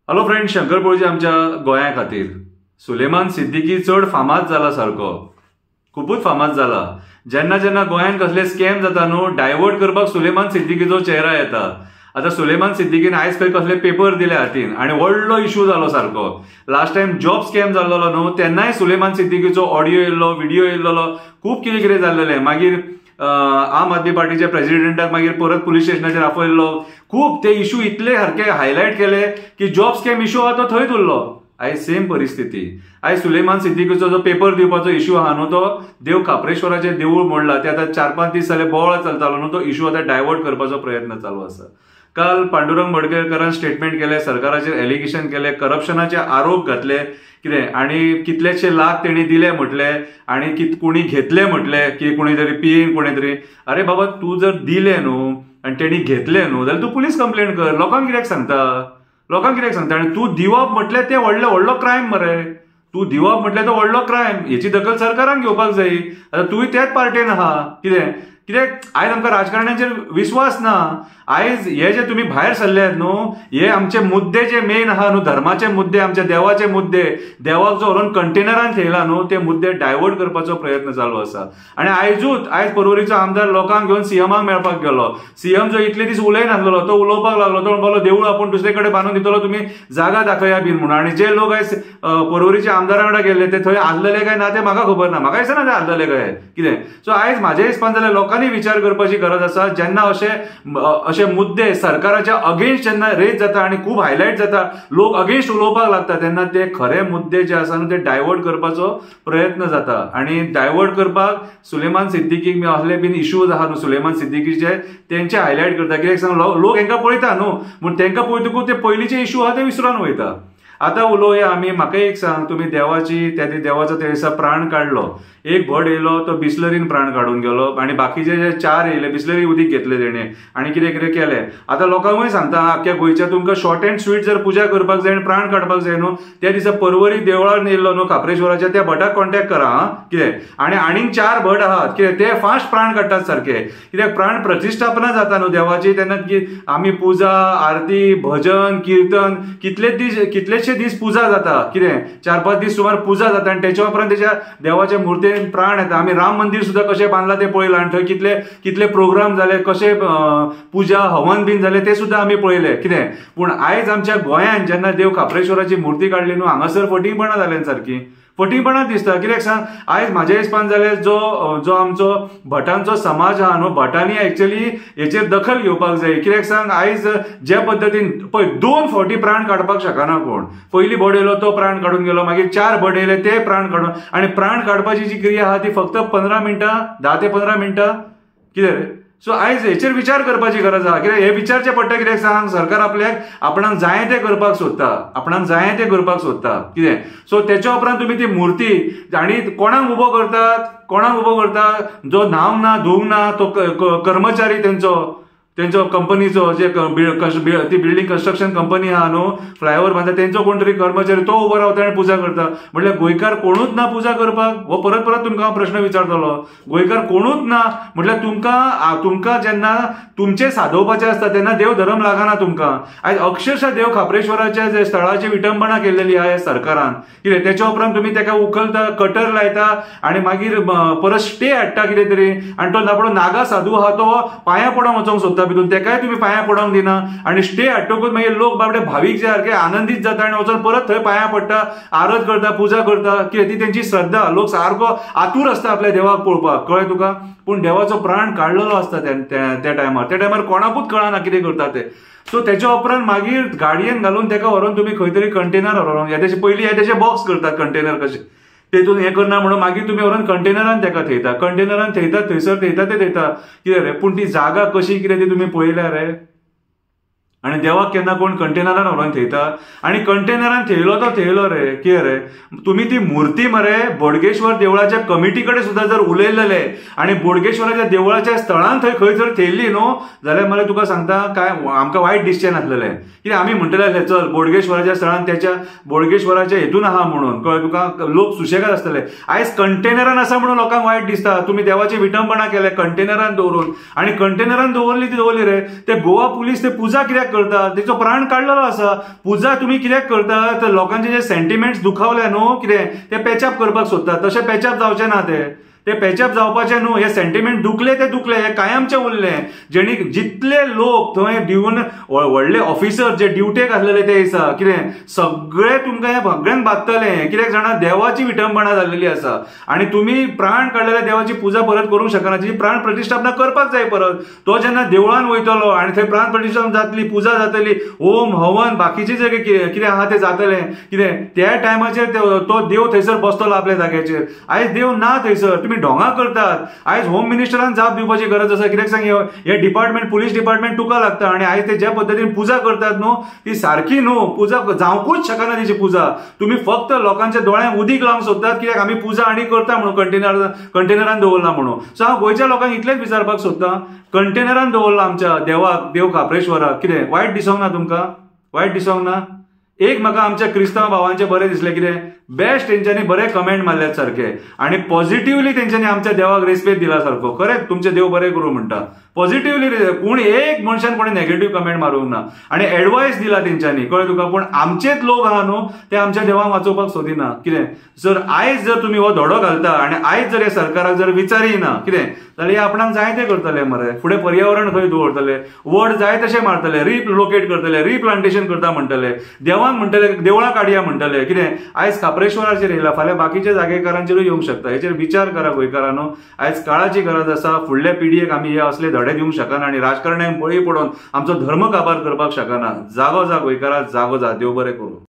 Hello friend, Shankar पळजी आमच्या गोंया खातीर सुलेमान सिद्दीकी चड फामाद जाला सारको, खूपच फामाद जाला। जेन्ना जेन्ना गोंयान कसले स्कॅम जाता न्हू, डायवर्ट करपाक सुलेमान सिद्दीकीचो चेहरा येता। आता सुलेमान सिद्दीकीन आयज खंय कसले पेपर दिले हातीन आणि व्हडलो इश्यू जालो सारको। लास्ट टाइम जॉब स्कॅम जाल्लो न्हू, तेन्नाय सुलेमान सिद्दीकीचो ऑडियो येयल्लो, व्हिडिओ येयल्लो, खूप कितें कितें जाल्लेलें। मागीर आम आदमी पार्टीच्या प्रेसिडेंटाक मागीर परत पुलीस स्टेशनाचेर आपयल्लो। खूप ते इश्यू इतले सारखे हायलायट केले की जॉब स्कॅम इश्यू आहा तो थंयच उरलो। आयज सेम परिस्थिती। आयज सुलेमान सिद्दीकीचो जो पेपर दिवपाचो इश्यू आहा न्हू, तो देव खापरेश्वराचे देऊळ मोडला, ते आता 4-5 दीस जाले बोवाळ चलतालो न्हू, तो इश्यू आता डायवर्ट करपाचो प्रयत्न चालू आसा। काल पांडुरंग मडकयकरान स्टेटमेंट केले, सरकाराचेर एलिगेशन केले, करप्शनाचे आरोप घातले कितें, आणि कितलेशे लाख तेणी दिले म्हटले, आणि कोणी घेतले म्हटले की कोणी तरी पीएन कोणी तरी। अरे बाबा, तू जर दिले न्हू आणि तेणी घेतले न्हू जाल्यार तू पुलीस कंप्लेंट कर। लोकांक कित्याक सांगता आणि तू दिवप म्हटले ते व्हडलो क्रायम मरे। तू दिवप म्हटले तो व्हडलो क्रायम, हेची दखल सरकारान घेवपाक जाय। आता तूय त्याच पार्टेन आहा कित्याक आयज आमकां राजकारण्यांचेर विश्वास ना। आयज हे जे तुम्ही भायर सरल्यात न्हू, हे आमचे मुद्दे जे मेन आहा न्हू, धर्माचे मुद्दे, आमच्या देवाचे मुद्दे, देवाक जो व्हरून कंटेनरान थेयला न्हू, ते मुद्दे डायवर्ट करपाचो प्रयत्न चालू आसा। आणि आयज पर्वरीचो आमदार लोकांक घेवन सीएमाक मेळपाक गेलो। सीएम जो इतले दीस उलयनासलो तो उलोवपाक लागलो, तो म्हणपाक देवूळ आपूण दुसरे कडेन बांदून दितलो, तुम्ही जागा दाखया बीन म्हणून। आणि जे लोक आयज पर्वरीच्या आमदारा वांगडा गेले ते थंय आसलेले काय ना ते म्हाका खबर ना, म्हाका दिसना ते आसलेले काय कितें। सो आयज म्हाज्या हिसपान जाल्यार लोकांनी विचार करपाची गरज आसा। जेन्ना अशे मुद्दे सरकाराच्या अगेन्स्ट जेन्ना रेज जाता आणि खूप हायलाइट जाता, लोक अगेन्स्ट उलोवपाक लागता, तेन्ना ते खरे मुद्दे जे आसा न्हू ते डायवर्ट करपाचो प्रयत्न जाता। आणि डायवर्ट करपाक सुलेमान सिद्दीकीक असले बीन इश्यूज आहा न्हू सुलेमान सिद्दीकीचे, तेंचे हायलाइट करता। कित्याक सांग, लोक हेंका पळयता न्हू, म्हूण तेंका पळयतकूच ते पयलींचे इश्यू आहा ते विसरून वयता। आता उलोवया आमी। म्हाका एक सांग, तुम्ही देवाचो त्या दिसा प्राण काढलो, एक भट येयलो तो बिस्लरीन प्राण काढून गेलो, आणि बाकीचे जे 4 येयले बिस्लरी उदीक घेतले तेणे आणि कितें कितें केले। आता लोकांकूय सांगता, आख्या गोंयच्या तुमकां शॉर्ट अँड स्वीट जर पुजा करपाक जाय आनी प्राण काडपाक जाय न्हू, त्या दिसा पर्वरी देवळान येयल्लो न्हू खापरेश्वराच्या, त्या भटाक कॉन्टॅक्ट करा कितें। आणि आनीक 4 भट आहात कितें, ते फास्ट प्राण काडटात सारखे। कित्याक प्राण प्रतिष्ठापना जाता न्हू देवाची, तेन्ना आमी पुजा, आरती, भजन, कीर्तन कितलेशे दीस पुजा जाता कितें, 4-5 दीस सुमार पुजा जाता। आणि त्याच्या उपरांत त्याच्या देवाच्या मुर्तेन प्राण येता। आम्ही राम मंदिर सुद्धा कशें बांधला ते पळयलां, आणि थंय कितले प्रोग्राम जाले, कशे पुजा हवन बीन जाले ते सुद्धा आम्ही पळयले कितें। पूण आयज आमच्या गोंयान जेन्ना देव खापरेश्वराची मुर्ती काडली न्हू, हांगासर फटिंगपणां जाल्यां सारकी फटिंगपणां दिसता। कित्याक सांग, आयज म्हाज्या हिसपान जाल्यार जो आमचो भटांचो समाज आहा न्हू, भटांनी एक्चुअली हेचेर दखल घेवपाक जाय। कित्याक सांग, आयज ज्या पद्दतीन पळय 2 फावटी प्राण काडपाक शकना कोण। पयली भट येयलो तो प्राण काडून गेलो, मागीर 4 भट येयले ते प्राण काडून, आणि प्राण काडपाची जी क्रिया आहा ती फक्त 15 मिनटां, 10 ते 15 मिनटां कितें रे। सो आयज हेचेर विचार करपाची गरज आहा। कित्याक हे विचारचे पडटा, कित्याक सांग, सरकार आपणाक जाय ते करपाक सोदता कितें। सो तेच्या उपरांत तुम्ही ती मुर्ती आणि कोणाक उबो करतात, जो नांव ना धूव ना, तो कर्मचारी तेंचो कंपनीचो जे ती बिल्डिंग कन्स्ट्रक्शन कंपनी आहा न्हू, फ्लायओव्हर बांदता, तेंचो कोण तरी कर्मचारी तो उबो रावता आनी पुजा करता। म्हटल्यार गोंयकार कोणूच ना पुजा करपाक? हो परत तुमकां हांव प्रश्न विचारतलो। गोंयकार कोणूच ना म्हटल्यार तुमकां जेन्ना तुमचे सादोवपाचे आसता तेन्ना देव धर्म लागना तुमकां। आयज अक्षरशः देव खापरेश्वराच्या जे स्थळाची विटंबना केलेली आहा सरकारान कितें, तेच्या उपरांत तुम्ही तेका उखलता, कटर लायता, आणि मागीर परत स्टे हाडटा कितें तरी, आणि तो नापडो नागा साधू आहा तो पांयां पडोंक वचोंक सोदता भितून, तेकाय तुम्ही पांयां पडोंक दिना। आणि स्टे हाडटकूच मागीर लोक बाबडे भावीक जे सारखे आनंदीत जाता आणि वचून परत थंय पांयां पडटा, आरत करता, पुजा करता कितें, ती तेंची श्रद्धा। लोक सारको आतूर आसता आपल्या देवाक पळोवपाक, कळ्ळें तुका। पूण देवाचो प्राण काडलेलो आसता त्या टायमार कोणाकूच कळना कितें करता ते। सो तेच्या उपरांत मागीर गाडयेन घालून तेका व्हरून तुम्ही खंय तरी कंटेनर व्हरून, पयलीं येदेशे बॉक्स करतात कंटेनर कशे, तेतून हे करना म्हणून मागीर तुम्ही व्हरून कंटेनरान तेका थेयता, थंयसर थेयता कितें रे। पूण ती जागा कशी कितें ती तुम्ही पळयल्या रे। आणि देवाक केन्ना कोण कंटेनरान व्हरून थेयता, आणि कंटेनरान थेयलो तो थेयलो रे, कितें रे। तुम्ही ती मूर्ती मरे बोडगेश्वर देवळाच्या कमिटी कडेन सुद्धा जर उलयलेले आणि बोडगेश्वराच्या देवळाच्या स्थळान खंय जर थेयल्ली न्हू जाल्यार मरे तुका सांगता काय आमकां वायट दिसचें नासलेलें। कित्याक आमी म्हणटले चल बोडगेश्वराच्या स्थळान त्याच्या बोडगेश्वराच्या हेतून आहा म्हणून, कळ्ळें तुका, लोक सुशेगाद आसतले। आयज कंटेनरान आसा म्हणून लोकांक वायट दिसता। तुम्ही देवाची विटंबना केल्या कंटेनरान दवरून, आणि कंटेनरान दवरली ती दवरली रे। ते गोवा पुलीस ते पुजा कित्याक करता, तेचो प्राण काडलेलो आसा. पुजा तुम्ही कित्याक करता, तर लोकांचे जे सेंटिमेंट्स दुखावले न्हू कितें ते पॅचअप करपाक सोदता. तशें पॅचअप जावचें ना ते पॅचअप जावपाचे न्हू. हे सेंटिमेंट दुखले ते दुखले, हे कायमचे उरले. जेणी जितले लोक थंय दिवन व्हडले ऑफिसर जे ड्युटेक आसलेले ते दिसा कितें सगळे तुमकां हे सगळ्यांक बादतले. कित्याक जाणा देवाची विटंबना जाल्लेली आसा आणि तुम्ही प्राण काडलेल्या देवाची पुजा परत करूंक शकना. जी प्राण प्रतिष्ठापना करपाक जाय परत. तो जेन्ना देवळान वयतलो आणि थंय प्राण प्रतिष्ठापना जातली, पुजा जातली, होम हवन बाकीचे जे कितें आहा ते जातले कितें त्या टायमाचेर तो देव थंयसर बसतलो आपल्या जाग्याचेर. आयज देव ना थंयसर, तुम्ही ढोंगा करतात. आयज होम मिनिस्टरान जाप दिवपाची गरज आसा. कित्याक सांग, हे डिपार्टमेंट पुलीस डिपार्टमेंट तुका लागता आणि आयज ते ज्या पद्दतीन पुजा करतात न्हू ती सारखी न्हू. पुजा जावंकूच शकना तिची पुजा. तुम्ही फक्त लोकांच्या दोळ्यांक उदीक लावंक सोदतात कित्याक आमी पुजा आनी करता म्हणून कंटेनरान दवरला म्हणून. सो हांव गोंयच्या लोकांक इतलेंच विचारपाक सोदता, कंटेनरान दवरला आमच्या देवाक, देव काप्रेश्वराक, कितें वायट दिसोंक ना तुमकां? वायट दिसोंक ना? एक म्हाका आमच्या क्रिस्तांव भावांचे बरें दिसलें, कितें बेस्ट तेंच्यांनी बरे कमेंट मारल्यात सारखे आणि पॉझिटिव्हली तेंच्यांनी आमच्या देवाक रेस्पेक्ट दिला सारको. खरेंच तुमचे देव बरें करूं म्हणटा. पॉझिटिव्हली कोण एक मनशान कोणी नेगेटिव्ह कमेंट मारूंक ना आणि एडवायस दिला तेंच्यांनी, कळ्ळें तुका. पण आमचेच लोक आहा न्हू ते आमच्या देवाक वाचोवपाक सोदिना. कितें जर आयज जर तुम्ही हो धडो घालता आणि आयज जर ह्या सरकाराक जर विचारिना कितें जाल्यार आपणाक जाय ते करतले मरे. फुडें पर्यावरण खंय दवरतले, वड जाय तशें मारतले, रिलोकेट करतले, रिप्लांटेशन करता म्हणटले, देवाक म्हणटले देवळां काडया म्हणटले. कितें आयज काप्रेश्वराचेर येयला, फाल्यां बाकीच्या जागेकारांचेरूय येवंक शकता. हेचेर विचार करा गोंयकारांनो. आयज काळाची गरज आसा. फुडल्या पिडयेक आमी हे असले धडे दिवंक शकना आणि राजकारण्यांक बळी पडोवन आमचो धर्म काबार करपाक शकना. जागो जा गोंयकारा, जागो जा. देव बरें करूं.